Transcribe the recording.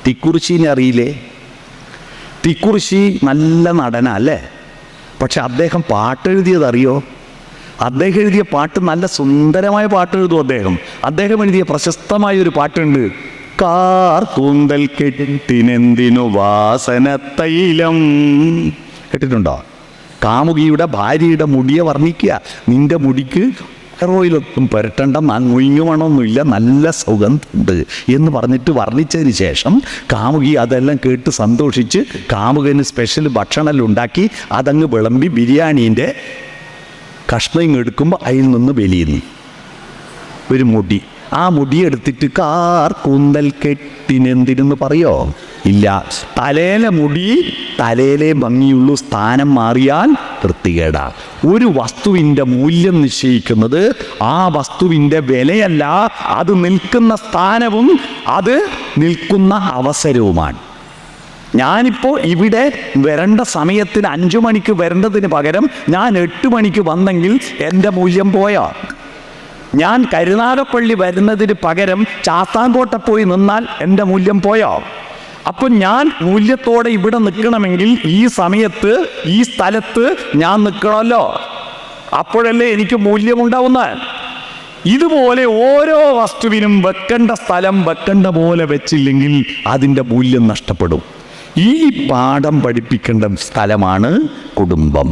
തിക്കുറിശീനെ അറിയില്ലേ? തിക്കുറിശി നല്ല നടനാ അല്ലേ? പക്ഷെ അദ്ദേഹം പാട്ടെഴുതിയതറിയോ? അദ്ദേഹം എഴുതിയ പാട്ട് നല്ല സുന്ദരമായ പാട്ട് എഴുതും. അദ്ദേഹം എഴുതിയ പ്രശസ്തമായൊരു പാട്ടുണ്ട്. കാർ കൂന്തൽ കെട്ടിനെന്തിനു വാസന തൈലം. കേട്ടിട്ടുണ്ടോ? കാമുകിയുടെ ഭാര്യയുടെ മുടിയെ വർണ്ണിക്കുക. നിന്റെ മുടിക്ക് ഹെറോയിലൊന്നും പുരട്ടണ്ട, മുയിങ്ങുമണമൊന്നുമില്ല, നല്ല സുഗന്ധമുണ്ട് എന്ന് പറഞ്ഞിട്ട് വർണ്ണിച്ചതിന് ശേഷം കാമുകി അതെല്ലാം കേട്ട് സന്തോഷിച്ച് കാമുകന് സ്പെഷ്യൽ ഭക്ഷണമെല്ലാം ഉണ്ടാക്കി അതങ്ങ് വിളമ്പി ബിരിയാണീൻ്റെ കഷ്ണം എടുക്കുമ്പോൾ അതിൽ നിന്ന് വലിയുന്നു ഒരു മുടി. ആ മുടിയെടുത്തിട്ട് കാർ കൂന്തൽ കെട്ടിനെന്തിനെന്ന് പറയോ? ഇല്ല. തലേലെ മുടി തലേലെ ഭംഗിയുള്ളൂ, സ്ഥാനം മാറിയാൽ വൃത്തികേടാ. ഒരു വസ്തുവിൻ്റെ മൂല്യം നിശ്ചയിക്കുന്നത് ആ വസ്തുവിൻ്റെ വിലയല്ല, അത് നിൽക്കുന്ന സ്ഥാനവും അത് നിൽക്കുന്ന അവസരവുമാണ്. ഞാനിപ്പോൾ ഇവിടെ വരേണ്ട സമയത്തിന് 5 മണിക്ക് വരേണ്ടതിന് പകരം ഞാൻ 8 മണിക്ക് വന്നെങ്കിൽ എൻ്റെ മൂല്യം പോയോ? ഞാൻ കരുനാഗപ്പള്ളി വരുന്നതിന് പകരം ചാത്താൻകോട്ട പോയി നിന്നാൽ എൻ്റെ മൂല്യം പോയോ? അപ്പം ഞാൻ മൂല്യത്തോടെ ഇവിടെ നിൽക്കണമെങ്കിൽ ഈ സമയത്ത് ഈ സ്ഥലത്ത് ഞാൻ നിൽക്കണമല്ലോ, അപ്പോഴല്ലേ എനിക്ക് മൂല്യമുണ്ടാവുന്ന. ഇതുപോലെ ഓരോ വസ്തുവിനും വെക്കേണ്ട സ്ഥലം വെക്കേണ്ട പോലെ വെച്ചില്ലെങ്കിൽ അതിൻ്റെ മൂല്യം നഷ്ടപ്പെടും. ഈ പാഠം പഠിപ്പിക്കേണ്ട സ്ഥലമാണ് കുടുംബം.